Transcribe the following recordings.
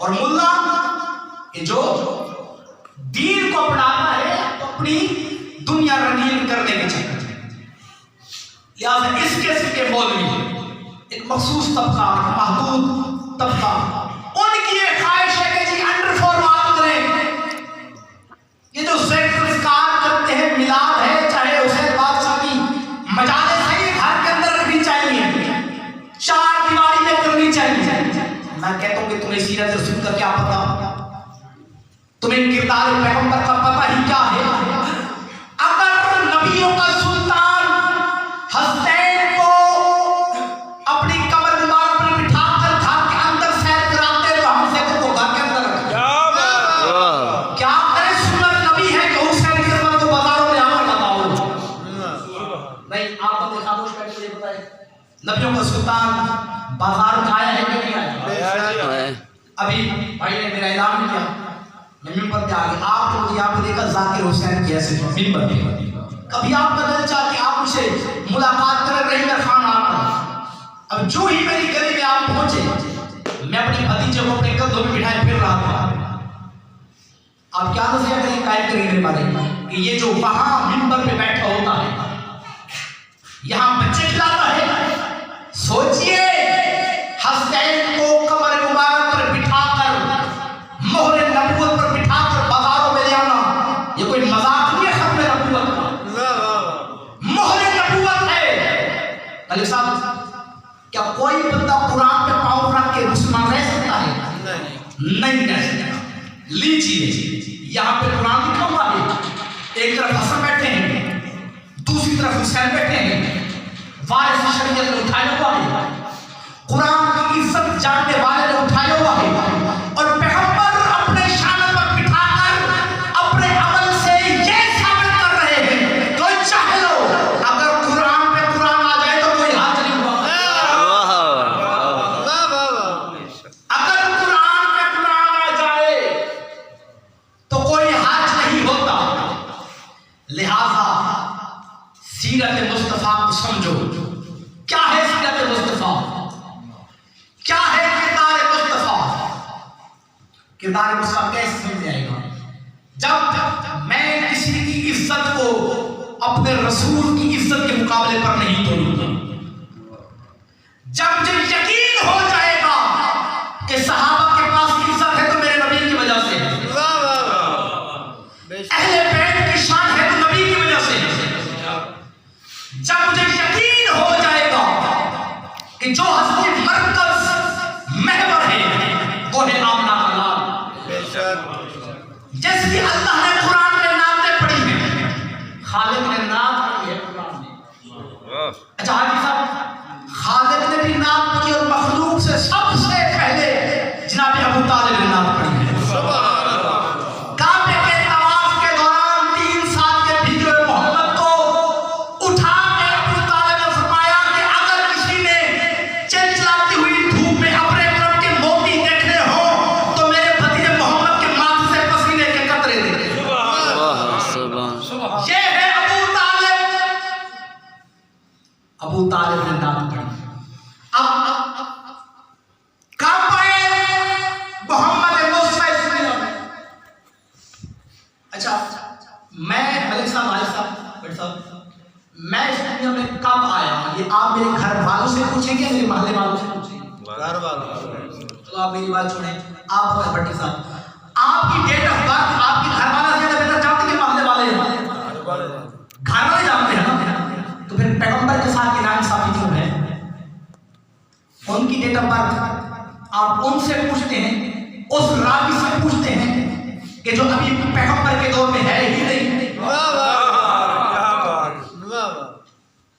اور ملا یہ جو دین کو اپناتا ہے تو اپنی دنیا رنگین کرنے کے چکر میں، لہٰذا اس قسم کے مولوی ایک مخصوص طبقہ، ایک محدود طبقہ، ان کی یہ خواہش ہے کہ جی انڈر فارمات کریں، یہ جو ذکر کرتے ہیں، میلاد ہے، چاہے حسین بادشاہ کی مجالس ہے، یہ گھر کے اندر رکھنی چاہیے، چار دیواری میں کرنی چاہیے۔ میں کہتا ہوں کہ تمہیں سیرت رسول کا کیا پتا، تمہیں کردار پیغمبر کا پتہ ہی کیا ہے؟ اگر نبیوں کا سلطان حسین کو اپنی قبر مبارک پر بٹھا کر گھر کے اندر سیر کراتے تو ہم سے کو گھر کے اندر رکھتے کیا کرے؟ سنت نبی ہے کہ حسین کی قبر کو بازاروں میں آمر لگاؤ۔ نہیں، آپ اپنے خاموش بیٹھ کے یہ بتائیں، نبیوں کا سلطان بازار میں آیا ہے کہ نہیں آیا؟ ابھی بھائی نے میرا اعلان کیا، میں ممبر پہ آگے، آپ نے مجھے یہاں پہ دیکھا ذاکر حسین کی ایسے ممبر پہ، کبھی آپ کا دل چاہ کہ آپ مجھے ملاقات کریں، رحیم خان آپ، اب جو ہی میری گلی میں آپ پہنچے، میں اپنے بھتیجے کو اپنے کندھوں میں بٹھائے پھر رہا تھا۔ آپ کیا نظریہ کریں قائم کریں میرے بارے میں کہ یہ جو وہاں ممبر پہ بیٹھا ہوتا ہے، یہاں بچے کھلاتا ہے، سوچئے حسین کو قبر مبارک پر بٹھا کر، مہر نبوت پر بٹھا کر بازاروں میں لے آنا، یہ کوئی مذاق نہیں ہے ختم نبوت کا، مہر نبوت ہے۔ علی صاحب، کیا کوئی بندہ قرآن پہ پاؤں رکھ کے مسلمان رہ سکتا ہے؟ نہیں رہ سکتا۔ لیجیے، یہاں پہ قرآن لکھا ہوا ہے، ایک طرف حسن بیٹھے ہیں، دوسری طرف حسین بیٹھے ہیں، وارث شریعت نے اٹھایا ہوا ہے، قرآن کی عزت جاننے والے نے اٹھایا ہوا ہے، اور پیغمبر اپنے شان پر بٹھا کر اپنے عمل سے یہ ثابت کر رہے ہیں، کوئی چاہے لو، اگر قرآن پہ قرآن آ جائے تو کوئی حاج نہیں ہوا، اگر قرآن پہ قرآن آ جائے تو کوئی حاج نہیں ہوتا۔ لہذا سیرت مصطفیٰ کو سمجھو، کیا ہے سیرت مصطفیٰ، کیا ہے کردار مصطفیٰ؟ کردار مصطفیٰ کیسے سمجھ جائے گا؟ جب میں کسی کی عزت کو اپنے رسول کی عزت کے مقابلے پر نہیں توڑوں گا، جب مجھے یقین ہو جائے گا کہ صحابہ کے پاس عزت ہے تو میرے نبی کی وجہ سے ہے، اہل بیت کی شان ہے تو نبی کی وجہ سے ہے، جب مجھے یقین ہو جائے گا کہ جو ہستی مرکز محور ہے وہ ہے آمنہ کا لال، جس کی اللہ نے قرآن میں نعتیں پڑھی ہیں، خالق نے نعت پڑھی ہے قرآن میں۔ اچھا حاجی صاحب، خالق نے بھی نعت پڑھی اور مخلوق سے سب سے پہلے جناب ابو طالب نے نعت پڑھی ہے۔ کعبے کے طواف کے دوران 3 سال کے بھیگے ہوئے محمد کو اٹھا کے ابو طالب نے فرمایا کہ اگر کسی نے چلچلاتی ہوئی دھوپ میں اپنے طرف کے موتی دیکھنے ہوں تو میرے بھتیجے محمد کے ماتھے سے پسینے کے قطرے دیکھیں۔ یہ ہے ابو طالب۔ ابو طالب نے نعت پڑھی۔ اب کعبہ محمد مصطفیٰ، اچھا میں ملک صاحب، عالم صاحب، بٹ صاحب، میں اس دنیا میں کب آیا ہوں یہ آپ میرے گھر والوں سے پوچھیں گے، میرے محلے والوں سے پوچھیں گے؟ گھر والوں۔ چلو آپ میری بات چھوڑیں، آپ ہمیں بھٹی صاحب، آپ کی ڈیٹ آف برتھ آپ کی گھر والا زیادہ بہتر جانتے کہ محلے والے ہیں؟ گھر والے جانتے ہیں نا، تو پھر پیغمبر کے ساتھ ناانصافی کیوں ہے؟ ان کی ڈیٹ آف برتھ آپ ان سے پوچھتے ہیں، اس راوی سے پوچھتے ہیں کہ جو ابھی پیغمبر کے دور میں ہے ہی نہیں۔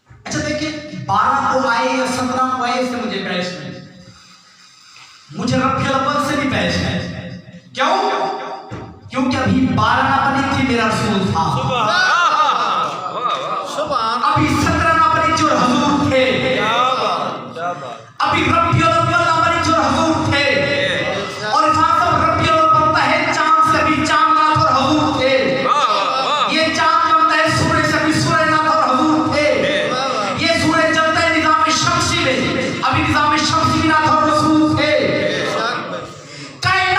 اچھا دیکھیں، 12 کو آئے یا 17 کو آئے، اس سے مجھے بحث نہیں، مجھے ربیع الاول سے بھی بحث ہے۔ کیوں؟ کیونکہ ابھی 12 نہ بنی تھی میرا رسول تھا، ابھی 17 نہ بنی جو حضور تھے، ابھی ربیع الاول نہ بنی جو حضور تھے، اور ربیع الاول بنتا ہے چاند سے بھی چاند نہ اور حضور تھے، یہ چاند بنتا ہے سورج سے بھی سورج نہ اور حضور تھے، یہ سورج چلتا ہے نظام شمسی میں، ابھی نظام شمسی نہ اور رسول تھے، کائنات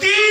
3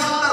70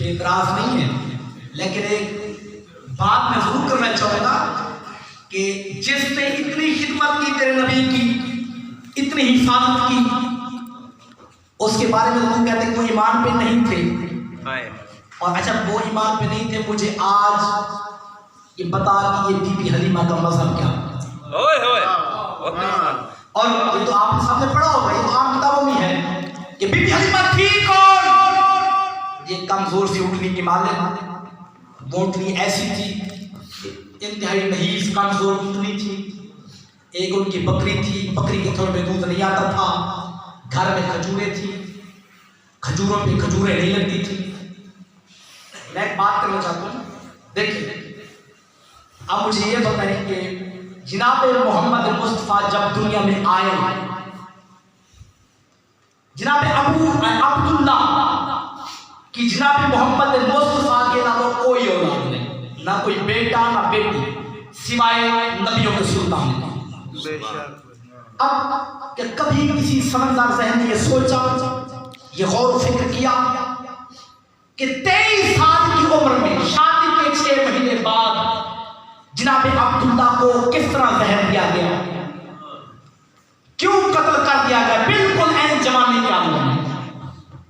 پہ اعتراض نہیں ہے، لیکن ایک بات میں ضرور کرنا چاہوں گا کہ جس نے اتنی خدمت کی تیرے نبی کی، اتنی حفاظت کی، اس کے بارے میں لوگ کہتے ہیں وہ ایمان پہ نہیں تھے، اور اچھا وہ ایمان پہ نہیں تھے، مجھے آج یہ بتا کہ یہ بی بی حلیمہ کا مذہب کیا ہے؟ اور یہ تو آپ نے سب نے پڑھا ہوگا، یہ تو عام کتابوں میں ہے کہ بی بی حلیمہ تھی کون؟ یہ کمزور سی اٹھنی کی مالک، وہ اٹھنی ایسی تھی، انتہائی نحیف کمزور اٹھنی تھی، ایک ان کی بکری تھی، بکری کے تھوڑے میں دودھ نہیں آتا تھا، گھر میں کھجوریں تھی، کھجوروں پہ کھجوریں نہیں لگتی تھی۔ میں ایک بات کرنا چاہتا ہوں، دیکھیں اب مجھے یہ بتائیں کہ جناب محمد مصطفیٰ جب دنیا میں آئے، جناب ابو عبداللہ کی جناب محمد مصطفیٰ کے علاوہ کوئی اولاد نہیں، نہ کوئی بیٹا نہ بیٹی سوائے نبیوں کے سلطان نے۔ اب کہ کبھی کسی سمجھدار ذہن نے یہ سوچا، یہ غور و فکر کیا کہ 23 سال کی عمر میں شادی کے 6 مہینے بعد جناب عبداللہ کو کس طرح زہر دیا گیا، کیوں قتل کر دیا گیا؟ بالکل این جوانی کے عمر میں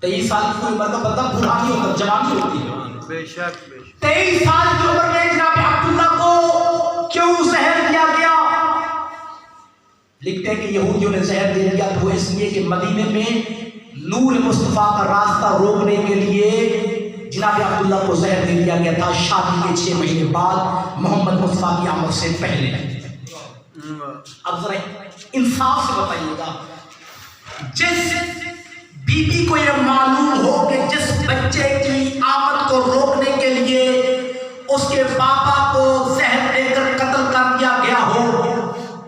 23 سال کی عمر کا بندہ بوڑھا نہیں ہوتا، جوانی ہوتی ہے۔ 23 سال کی عمر میں جناب عبداللہ کو کیوں زہر دیا گیا؟ لکھتے ہیں کہ یہودیوں نے زہر دے دیا تو اس لیے کہ مدینے میں نور مصطفیٰ کا راستہ روکنے کے لیے جناب عبداللہ کو زہر دے دیا گیا تھا شادی کے 6 مہینے بعد محمد مصطفیٰ کی آمد سے پہلے۔ اب ذرا انصاف سے بتائیے گا، جس بی بی کو یہ معلوم ہو کہ جس بچے کی آمد کو روکنے کے لیے اس کے پاپا کو زہر دے کر قتل کر دیا گیا ہو،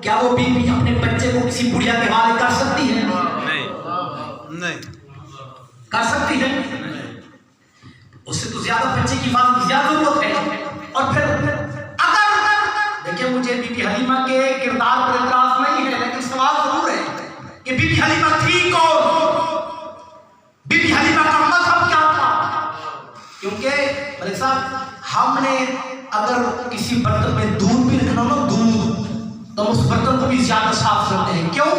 کیا وہ بی بی اپنے بچے کو کسی بڑھیا کے حوالے کر سکتی ہے؟ نہیں کر سکتی ہے؟ اس سے تو زیادہ بچے کی حفاظت کی زیادہ ضرورت ہے۔ اور پھر اگر دیکھیں مجھے بی بی حلیمہ کے کردار پر اعتراض نہیں ہے، لیکن سوال ضرور ہے کہ بی بی حلیمہ تھی کون؟ بی بی حلیمہ کا مذہب کیا تھا؟ کیونکہ ملک صاحب ہم نے اگر کسی برتن میں دودھ بھی رکھنا ہو دودھ تو اس برتن کو بھی زیادہ صاف کرتے ہیں، کیوں؟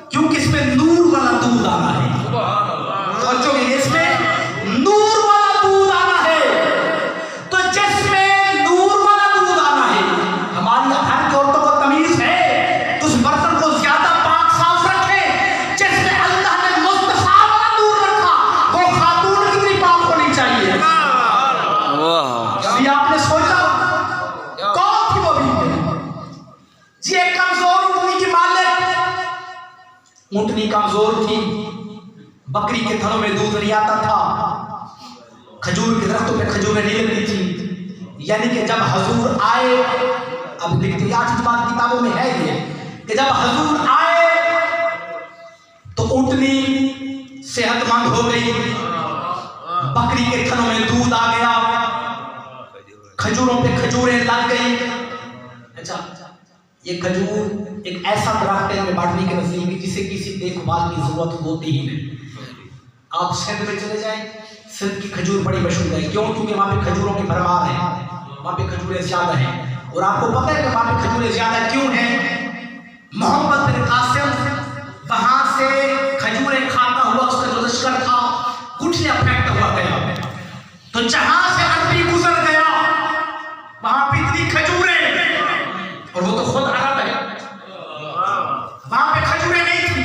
کیونکہ اس میں نور والا دودھ آنا ہے، بچوں کے لیے اس میں نور والا دودھ آنا ہے، تو جس میں نور والا دودھ آنا ہے، ہماری گھر کی عورتوں کو تمیز ہے تو اس برتن کو زیادہ پاک صاف رکھیں، جس میں اللہ نے مصطفیٰ والا نور رکھا وہ خاتون کتنی پاک ہونی چاہیے۔ کبھی آپ نے سوچا کون تھی وہ بیوی؟ جی ایک کمزور اونٹنی کی مالک، اونٹنی کمزور تھی، بکری کے تھنوں میں دودھ نہیں آتا تھا، کھجور کے درختوں پہ کھجوریں نہیں لگتی تھی، یعنی کہ جب حضور آئے، اب دیکھتے آج بات کتابوں میں ہے یہ کہ جب حضور آئے تو اونٹنی صحت مند ہو گئی، بکری کے تھنوں میں دودھ آ گیا، کھجوروں پہ کھجوریں لگ گئی۔ اچھا یہ کھجور ایک ایسا درخت ہے باٹنی کے نزدیک جسے کسی دیکھ بھال کی ضرورت ہوتی ہی نہیں۔ آپ سندھ میں چلے جائیں، سندھ کی کھجور بڑی مشہور ہے، کیوں؟ کیونکہ وہاں پہ کھجوروں کی بھرمار ہے، وہاں پہ کھجوریں زیادہ ہیں، اور آپ کو پتہ ہے کہ وہاں پہ کھجوریں زیادہ کیوں ہیں؟ محمد بن قاسم وہاں سے کھجوریں کھاتا ہوا، اس کا جو لشکر تھا گٹھلیاں پھینکتا ہوا گیا، تو جہاں سے عربی گزر گیا وہاں پہ اتنی کھجوریں، اور وہ تو خود عرب ہے، وہاں پہ کھجوریں نہیں تھی،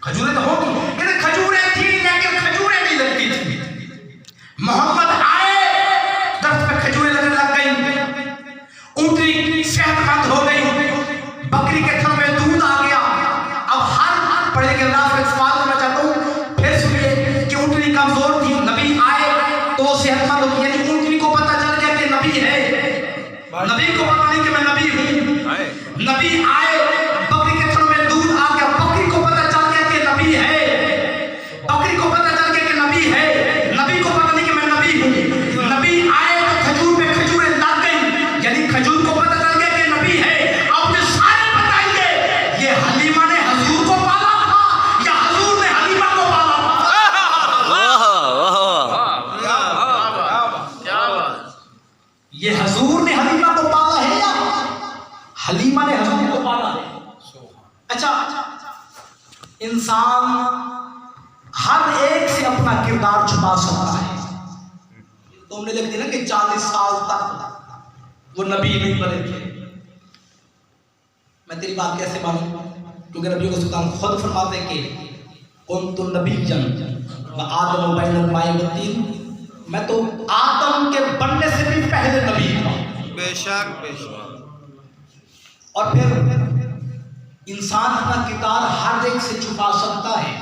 کھجوریں تو ہوگی لیکن کھجوریں تھی لیکن کھجوریں نہیں لگتی تھی۔ محمد آئے درخت پہ کھجوریں لگنے لگ گئی، اونٹنی صحت مند ہو گئی، بکری کے تھن میں دودھ آ گیا۔ اب ہر پڑھے کے انداز میں سوال کرنا چاہتا ہوں، پھر سنیے کہ اونٹنی کمزور تھی، نبی آئے تو وہ صحت مند ہو گئی، یعنی اونٹنی کو پتہ چل گیا کہ نبی ہے، نبی کو پتہ نہیں کہ میں نبی ہوں، نبی آئے بکری کے تھن میں دودھ آ گیا، بکری کو پتہ چل گیا کہ نبی ہے، بکری کو پتہ چل گیا کہ نبی ہے، نبی کو پتہ نہیں کہ میں نبی ہوں، نبی آئے تو کھجور پہ کھجوریں لگ گئی، یعنی کھجور کو پتہ چل گیا کہ نبی ہے۔ اب مجھے سارے بتائیے یہ حلیمہ نے حضور کو پالا تھا یا حضور نے حلیمہ کو پالا تھا؟ یہ حضور نے حلیمہ کو پالا ہے یا حلیمہ نے حضور کو پالا ہے؟ اچھا، انسان ہر ایک سے اپنا کردار چھپا سکتا ہے. تو ہم نے لکھ دیا نا کہ 40 سال تک وہ نبی نہیں بنے تھے. میں تیری بات کیسے مانوں؟ کیونکہ نبی کو سلطان خود فرماتے ہیں کہ کنت نبیا وآدم بین الماء والطین، میں تو آدم کے بننے سے بھی پہلے نبی تھا. بے شک بے شک. اور پھر انسان اپنا کردار ہر ایک سے چھپا سکتا ہے،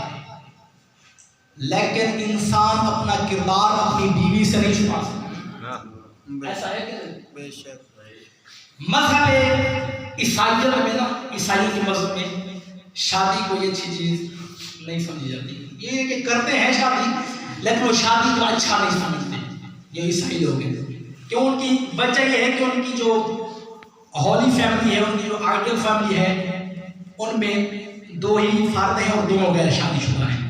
لیکن انسان اپنا کردار اپنی بیوی سے نہیں چھپا سکتا. ایسا ہے کہ بے شک. مذہب عیسائیت میں نا، عیسائیوں کے مذہب میں شادی کو یہ اچھی چیز نہیں سمجھی جاتی. یہ کہ کرتے ہیں شادی لیکن وہ شادی کو اچھا نہیں سمجھتے یہ عیسائی لوگ ہیں. کیوں؟ ان کی وجہ یہ ہے کہ ان کی جو ہولی فیملی ہے، ان کی جو آئیڈل فیملی ہے، ان میں 2 ہی فرد ہیں اور دونوں غیر شادی شدہ ہیں.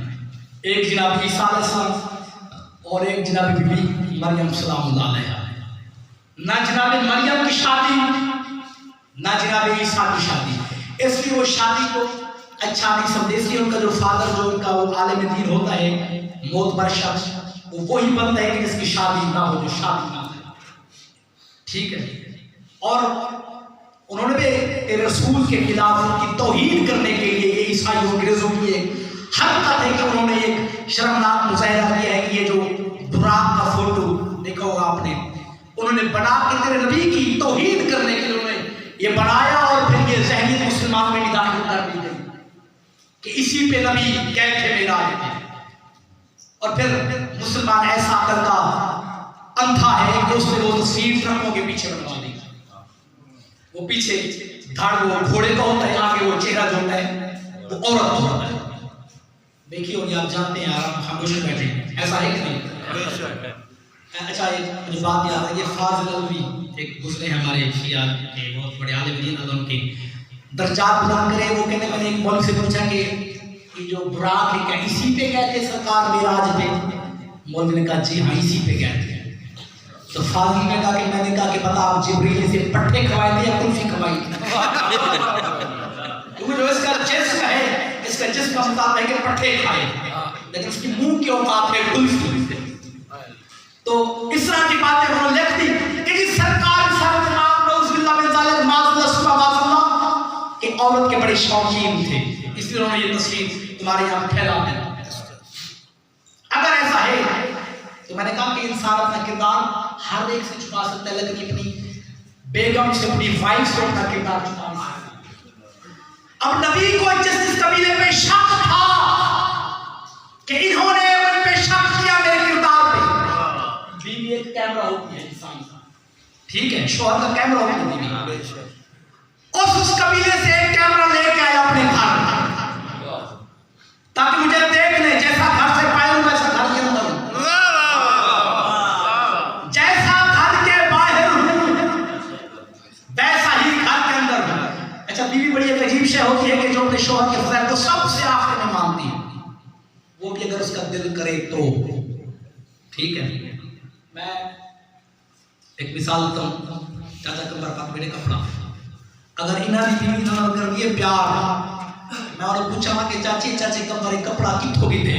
ایک جناب عیسیٰ علیہ السلام اور ایک جناب بی بی مریم سلام اللہ علیہا. نہ جناب مریم کی شادی نہ جناب عیسیٰ کی شادی، اس لیے وہ شادی کو اچھا نہیں سمجھتے. اس لیے ان کا جو فادر، جو ان کا وہ عالم دین ہوتا ہے، معتبر شخص، وہ وہی بنتا ہے کہ جس کی شادی نہ ہو، جو شادی نہ ہو. ٹھیک ہے. اور انہوں نے بھی تیرے رسول کے خلاف ان کی توہین کرنے کے لیے یہ عیسائیوں انگریزوں کی ایک حرکت ہے کہ انہوں نے ایک شرمناک مظاہرہ کیا ہے کہ یہ جو براق کا فوٹو دیکھا ہوگا آپ نے، انہوں نے بنا کے تیرے نبی کی توہین کرنے کے لیے انہوں نے یہ بنایا، اور پھر یہ ذہنیت مسلمانوں میں بھی داخل کر دی گئی کہ اسی پہ نبی کہتے تھے میرا آئے تھے. اور پھر مسلمان ایسا عقل کا اندھا ہے کہ اس نے وہ تصویر ٹرکوں کے پیچھے بنوا دی. وہ پیچھے دھڑ وہ گھوڑے کا ہوتا ہے، آگے وہ چہرہ جو ہوتا ہے وہ عورت ہوتا ہے. دیکھیے ہوگی، آپ جانتے ہیں، آرام خاموش بیٹھے، ایسا ہے کہ نہیں؟ اچھا، ایک بات یاد ہے، یہ فاضل علوی ایک گزرے ہمارے شیعہ کے بہت بڑے عالم دین، اللہ ان کے درجات بلند کرے. وہ کہتے ہیں، میں نے ایک مولوی سے پوچھا کہ یہ جو براق ہے کیا اسی پہ گئے تھے سرکار معراج پہ؟ مولوی نے کہا جی ہاں اسی پہ گئے تھے. تو فاضل نے کہا کہ میں نے کہا کہ پتا آپ جبریل سے پٹھے کھوائے تھے یا کلفی کھوائی تھی؟ کیونکہ جو اس کا جسم ہے، اس کا جسم کا مطابق ہے کہ پٹھے کھائے، لیکن اس کی منہ کی اوقات ہے کلفی. تو اس طرح کی باتیں انہوں نے لکھ دی کہ جس سرکار صاحب جناب نعوذ باللہ من ذالک معاذ اللہ سبحانہ اللہ کہ عورت کے بڑے شوقین تھے، اس لیے انہوں نے یہ تصویر تمہارے یہاں پھیلا دی. اگر ایسا ہے تو میں نے کہا کہ انسان اپنا کردار ہر ایک سے چھپا سکتا ہے، لیکن اپنی بیگم سے، اپنی وائف سے اپنا کردار چھپا نہیں سکتا. اب نبی کو جس قبیلے پہ شک تھا کہ انہوں نے ان پہ شک کیا میرے کردار پہ، بیوی ایک کیمرہ ہوتی ہے انسان کا، ٹھیک ہے، شوہر کا کیمرہ ہوتی ہے بیوی. اس قبیلے سے ایک کیمرہ لے کے آیا اپنے گھر تاکہ مجھے دیکھ لیں، جیسا گھر سے باہر ہوں ویسا گھر کے اندر ہوں، جیسا گھر کے باہر ہوں ویسا ہی گھر کے اندر ہوں. اچھا، بیوی بڑی ایک عجیب شے ہوتی ہے کہ جو اپنے شوہر کے فضائل کو سب سے آخر میں مانتی ہے، وہ بھی اگر اس کا دل کرے تو. ٹھیک ہے. میں ایک مثال دیتا ہوں. چاچا کمبر پاک میرے کپڑا، اگر انہاں دی بیوی نہ کر لیے پیار، میں انہوں نے پوچھا کہ چاچی کمبر ایک کپڑا کتوں کی دے؟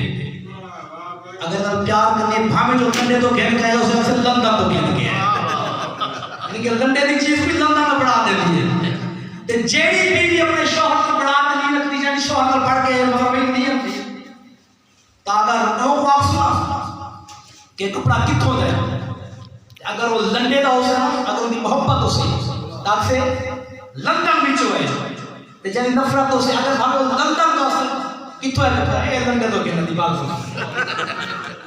اگر نہ پیار کرنے بھامے جو کنڈے تو گھن گئے اسے سے لندن تو گھن گئے، یعنی کہ لنڈے دی چیز بھی لندن میں بڑھا دیتی ہے. تے جیڑی بیوی اپنے شوہر کو بڑھا دیتی رکھتی جانی شوہر کو پڑھ کے مگر میں نہیں ہوتی تا اگر نو واپس نہ کہ کپڑا کتوں دے، اگر وہ لنڈے دا ہو سنا، اگر ان کی محبت ہو سی تاک سے لندن بچو ہے، تے جانی نفرت ہو سی اگر بھاگو لندن دا ہو سنا کتوں ہے کپڑا اے لنڈے تو کہنا دی بات سنا.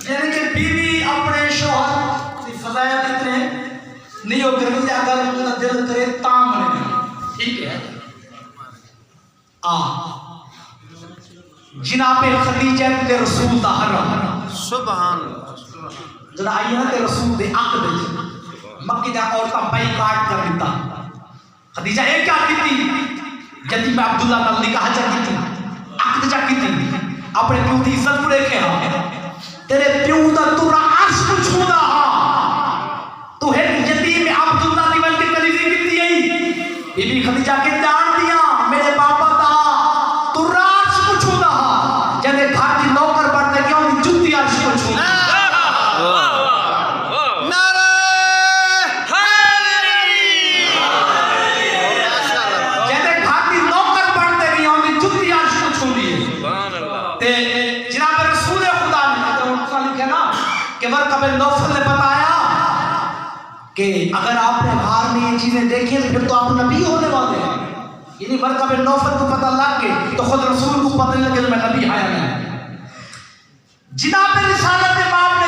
یعنی کہ بیوی اپنے شوہر کی فضائل اتنے نہیں ہو کرتی اگر ان کا دل کرے تام بنے. ٹھیک ہے. جناب خدیجہ تے رسول دا حرم، سبحان اللہ. جدا آئیے نا تے رسول دے عقد مکہ دا عورتاں بائی کاٹ کر دیتا. خدیجہ ایک کیا کیتی؟ یتیم عبداللہ نال نکاح جا کیتی، عقد جا کیتی، اپنے پیو دی عزت کو دیکھے ہاں تیرے پیو دا تو عرش کو چھوڑا ہاں تو ہے یتیم عبد خدیجہ کے جان دیا میرے باپا دا تو راش کو چھو رہا جنہیں گھر دی نوکر بڑھتے کیا انہیں جتی عرش کو چھو رہا ورقہ بن نوفل نے بتایا کہ اگر آپ نے غار میں یہ چیزیں دیکھیں تو پھر تو آپ نبی ہونے والے ہیں. یعنی ورقہ بن نوفل کو پتہ لگ گئے تو خود رسول کو پتہ نہیں لگے تو میں نبی آیا نہیں. جناب رسالت امام